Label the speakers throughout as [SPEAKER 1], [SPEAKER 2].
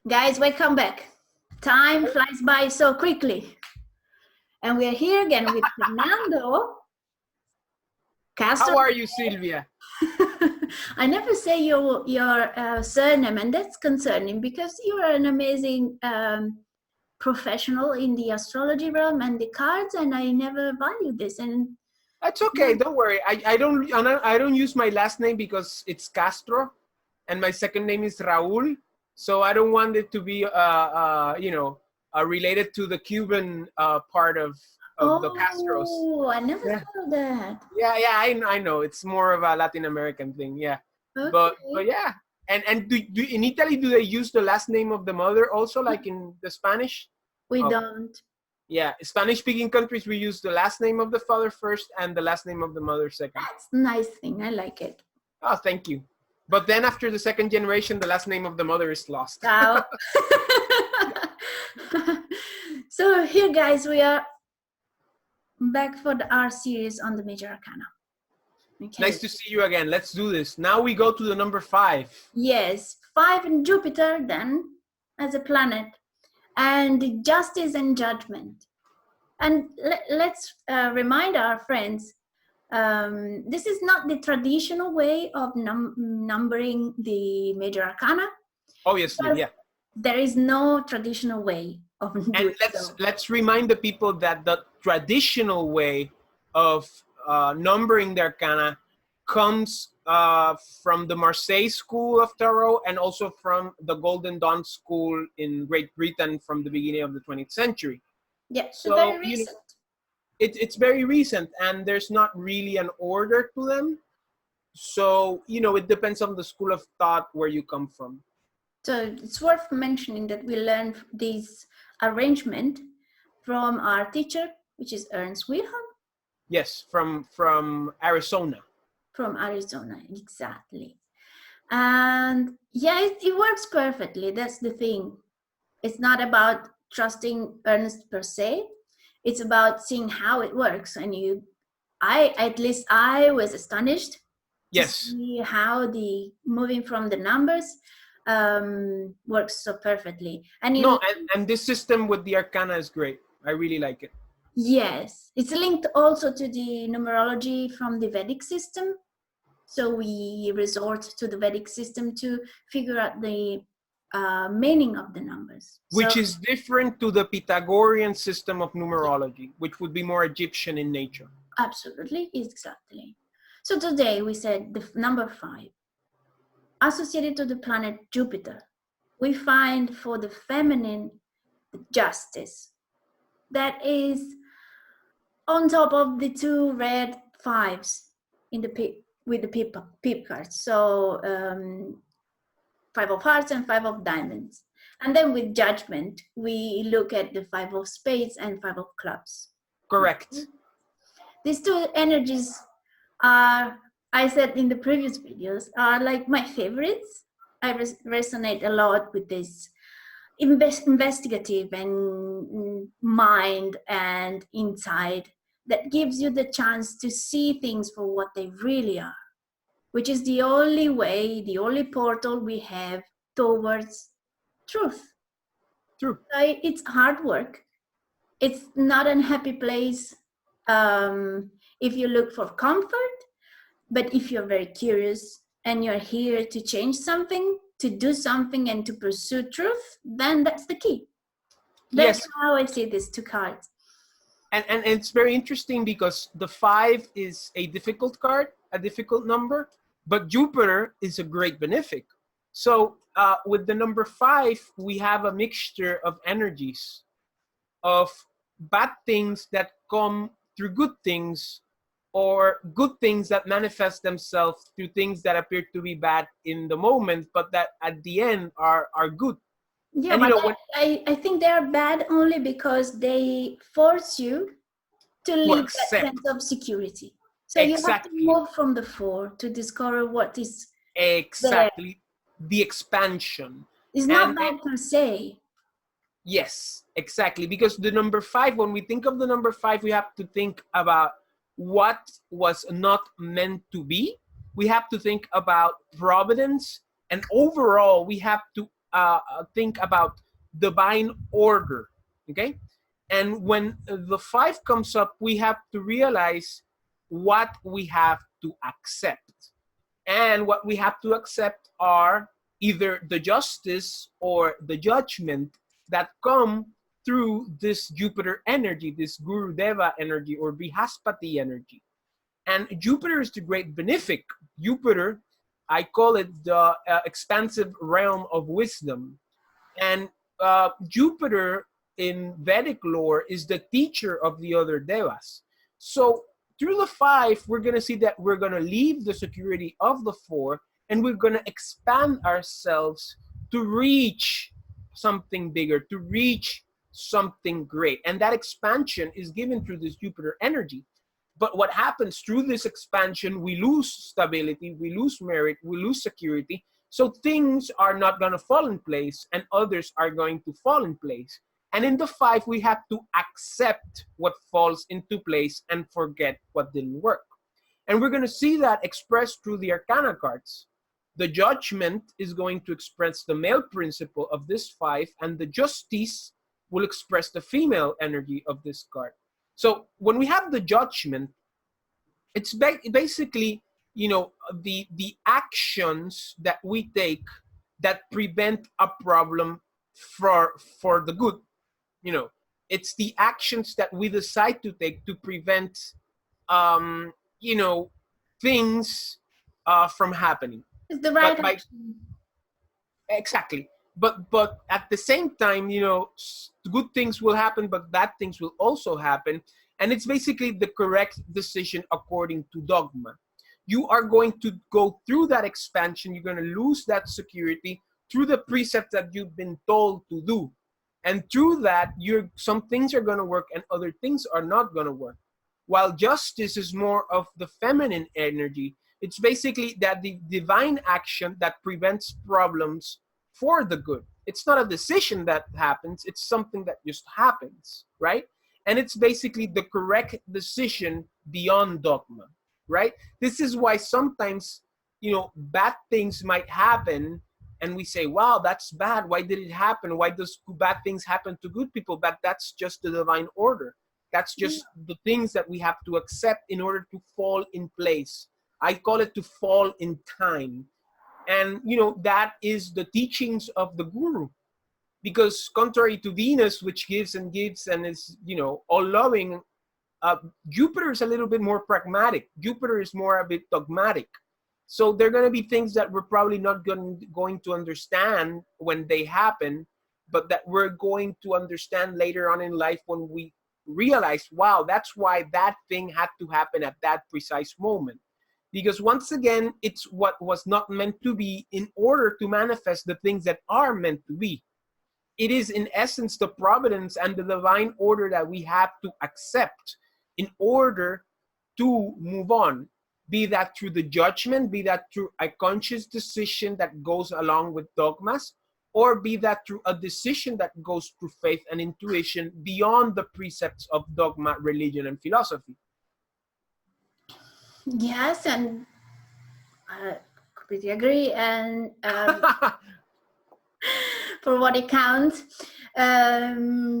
[SPEAKER 1] Guys, welcome back. Time flies by so quickly. And we are here again with Fernando Castro.
[SPEAKER 2] How are you, Silvia?
[SPEAKER 1] I never say your surname, and that's concerning because you are an amazing professional in the astrology realm and the cards, and I never value this. And
[SPEAKER 2] That's okay. Don't worry. I don't use my last name because it's Castro, and my second name is Raul. So I don't want it to be related to the Cuban part of the Castros.
[SPEAKER 1] Oh, I never thought of that.
[SPEAKER 2] Yeah. I know. It's more of a Latin American thing. Yeah.
[SPEAKER 1] Okay.
[SPEAKER 2] But yeah. And do in Italy, do they use the last name of the mother also, like in the Spanish?
[SPEAKER 1] We don't.
[SPEAKER 2] Yeah, Spanish-speaking countries, we use the last name of the father first and the last name of the mother second.
[SPEAKER 1] That's a nice thing. I like it.
[SPEAKER 2] Oh, thank you. But then after the second generation, the last name of the mother is lost.
[SPEAKER 1] Oh. So here, guys, we are back for our series on the major arcana. Okay.
[SPEAKER 2] Nice to see you again. Let's do this. Now we go to the number 5.
[SPEAKER 1] Yes, 5 in Jupiter then as a planet, and justice and judgment. And let's remind our friends, this is not the traditional way of numbering the major arcana.
[SPEAKER 2] Obviously, yeah.
[SPEAKER 1] There is no traditional way of doing
[SPEAKER 2] so. Let's remind the people that the traditional way of numbering the arcana comes from the Marseille School of Tarot and also from the Golden Dawn School in Great Britain from the beginning of the 20th century.
[SPEAKER 1] Yeah, so very recent.
[SPEAKER 2] It's very recent, and there's not really an order to them. So, it depends on the school of thought where you come from.
[SPEAKER 1] So it's worth mentioning that we learned this arrangement from our teacher, which is Ernst Wilhelm.
[SPEAKER 2] Yes, from Arizona.
[SPEAKER 1] From Arizona, exactly. And yeah, it works perfectly. That's the thing. It's not about trusting Ernst per se. It's about seeing how it works. And at least I was astonished to see how the moving from the numbers works so perfectly. And
[SPEAKER 2] and this system with the arcana is great. I really like it.
[SPEAKER 1] Yes, it's linked also to the numerology from the Vedic system. So we resort to the Vedic system to figure out the meaning of the numbers.
[SPEAKER 2] Which is different to the Pythagorean system of numerology, which would be more Egyptian in nature.
[SPEAKER 1] Absolutely, exactly. So today we said the number 5, associated to the planet Jupiter, we find for the feminine justice. That is on top of the 2 red 5s in the with the pip cards. So 5 of hearts and 5 of diamonds. And then with judgment, we look at the 5 of spades and 5 of clubs.
[SPEAKER 2] Correct.
[SPEAKER 1] These 2 energies are, I said in the previous videos, are like my favorites. I resonate a lot with this investigative and mind and insight that gives you the chance to see things for what they really are, which is the only way, the only portal we have towards truth.
[SPEAKER 2] True.
[SPEAKER 1] It's hard work. It's not an happy place if you look for comfort, but if you're very curious and you're here to change something, to do something and to pursue truth, then that's the key. That's how I see these 2 cards.
[SPEAKER 2] And it's very interesting because the 5 is a difficult card, a difficult number, but Jupiter is a great benefic. So with the number 5, we have a mixture of energies of bad things that come through good things, or good things that manifest themselves through things that appear to be bad in the moment, but that at the end are good.
[SPEAKER 1] Yeah, but I think they are bad only because they force you to live that sense of security. So you have to move from the 4 to discover what is there.
[SPEAKER 2] The expansion.
[SPEAKER 1] It's not bad per se.
[SPEAKER 2] Yes, exactly. Because the number 5, when we think of the number 5, we have to think about what was not meant to be. We have to think about providence, and overall we have to think about divine order, okay? And when the 5 comes up, we have to realize what we have to accept. And what we have to accept are either the justice or the judgment that come through this Jupiter energy, this Guru Deva energy or Brihaspati energy. And Jupiter is the great benefic. Jupiter, I call it the expansive realm of wisdom. And Jupiter in Vedic lore is the teacher of the other devas. So through the 5, we're going to see that we're going to leave the security of the 4 and we're going to expand ourselves to reach something bigger, to reach something great. And that expansion is given through this Jupiter energy. But what happens through this expansion, we lose stability, we lose merit, we lose security. So things are not going to fall in place and others are going to fall in place. And in the 5, we have to accept what falls into place and forget what didn't work. And we're going to see that expressed through the Arcana cards. The Judgment is going to express the male principle of this 5, and the Justice will express the female energy of this card. So when we have the Judgment, it's basically, you know, the actions that we take that prevent a problem for the good. You know, it's the actions that we decide to take to prevent, you know, things from happening.
[SPEAKER 1] It's the right
[SPEAKER 2] But
[SPEAKER 1] action.
[SPEAKER 2] exactly. But at the same time, you know, good things will happen, but bad things will also happen. And it's basically the correct decision according to dogma. You are going to go through that expansion. You're going to lose that security through the precepts that you've been told to do. And through that, some things are going to work and other things are not going to work. While justice is more of the feminine energy, it's basically that the divine action that prevents problems for the good. It's not a decision that happens, it's something that just happens, right? And it's basically the correct decision beyond dogma, right? This is why sometimes, you know, bad things might happen and we say, wow, that's bad. Why did it happen? Why does bad things happen to good people? But that's just the divine order. That's just the things that we have to accept in order to fall in place. I call it to fall in time. And, you know, that is the teachings of the guru. Because contrary to Venus, which gives and gives and is, you know, all loving, Jupiter is a little bit more pragmatic. Jupiter is more a bit dogmatic. So there are going to be things that we're probably not going to understand when they happen, but that we're going to understand later on in life when we realize, wow, that's why that thing had to happen at that precise moment. Because once again, it's what was not meant to be in order to manifest the things that are meant to be. It is in essence the providence and the divine order that we have to accept in order to move on. Be that through the judgment, be that through a conscious decision that goes along with dogmas, or be that through a decision that goes through faith and intuition beyond the precepts of dogma, religion, and philosophy.
[SPEAKER 1] Yes, and I completely agree. And for what it counts, there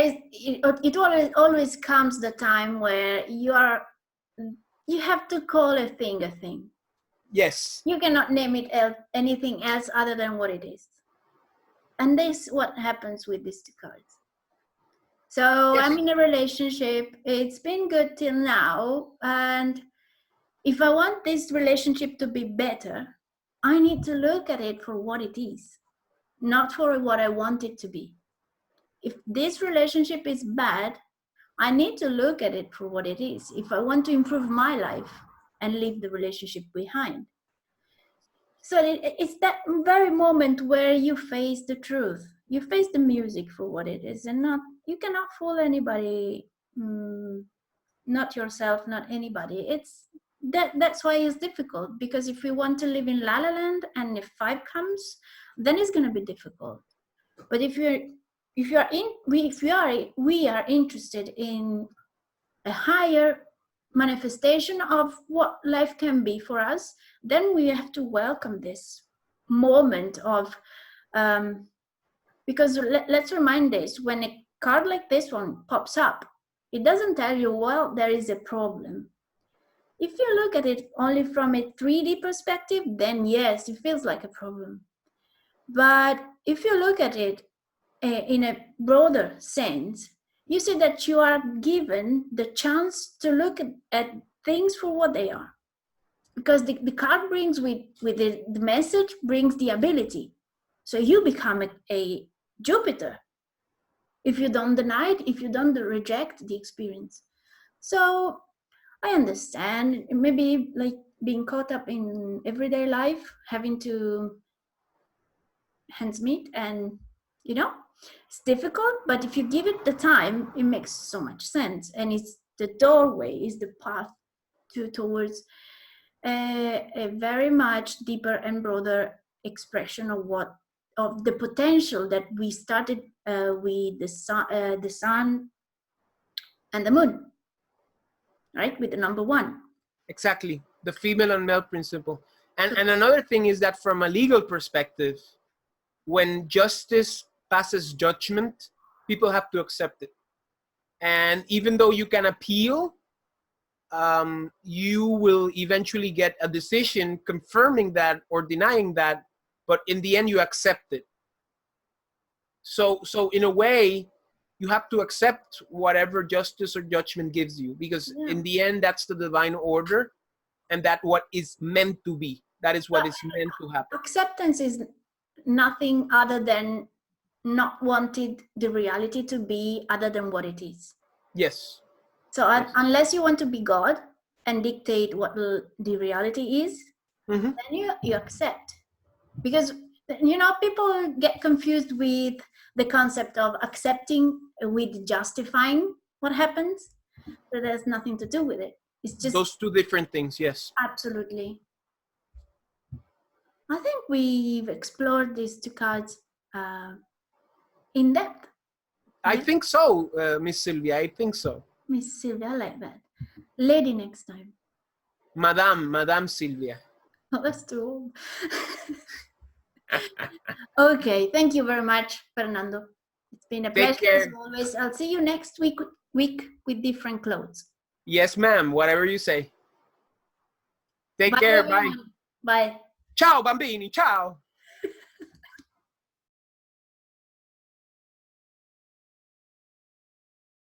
[SPEAKER 1] is it always comes the time where you have to call a thing.
[SPEAKER 2] Yes.
[SPEAKER 1] You cannot name it anything else other than what it is. And this is what happens with these 2 cards. So yes. I'm in a relationship. It's been good till now. And if I want this relationship to be better, I need to look at it for what it is, not for what I want it to be. If this relationship is bad, I need to look at it for what it is. If I want to improve my life and leave the relationship behind. So it's that very moment where you face the truth. You face the music for what it is, and you cannot fool anybody, not yourself, not anybody. That's why it's difficult, because if we want to live in La La Land and if 5 comes, then it's going to be difficult. But if we are interested in a higher manifestation of what life can be for us, then we have to welcome this moment of, because let's remind this, when a card like this one pops up, it doesn't tell you, well, there is a problem. If you look at it only from a 3D perspective, then yes, it feels like a problem. But if you look at it in a broader sense, you see that you are given the chance to look at things for what they are. Because the card brings with the message, brings the ability. So you become a Jupiter if you don't deny it, if you don't reject the experience. So I understand, maybe like being caught up in everyday life, having to hands meet, and you know, it's difficult, but if you give it the time, it makes so much sense. And it's the doorway, is the path towards a very much deeper and broader expression of the potential that we started with the sun and the moon, right? With the number 1.
[SPEAKER 2] Exactly, the female and male principle. And another thing is that from a legal perspective, when justice passes judgment, people have to accept it. And even though you can appeal, you will eventually get a decision confirming that or denying that, but in the end you accept it. So in a way, you have to accept whatever justice or judgment gives you, because in the end, that's the divine order, and that what is meant to be. That is what is meant to happen.
[SPEAKER 1] Acceptance is nothing other than not wanting the reality to be other than what it is.
[SPEAKER 2] Yes.
[SPEAKER 1] So unless you want to be God and dictate what the reality is, then you accept. Because, you know, people get confused with the concept of accepting with justifying what happens. So there's nothing to do with it. It's just
[SPEAKER 2] those two different things. Yes.
[SPEAKER 1] Absolutely. I think we've explored these 2 cards in depth.
[SPEAKER 2] I think so, Miss Sylvia. I think so.
[SPEAKER 1] Miss Sylvia, I like that. Lady next time.
[SPEAKER 2] Madame Sylvia.
[SPEAKER 1] Oh, that's too old. Okay, thank you very much, Fernando. It's been a pleasure as always. I'll see you next week with different clothes.
[SPEAKER 2] Yes, ma'am. Whatever you say. Take care. Bye.
[SPEAKER 1] Bye.
[SPEAKER 2] Ciao, bambini. Ciao.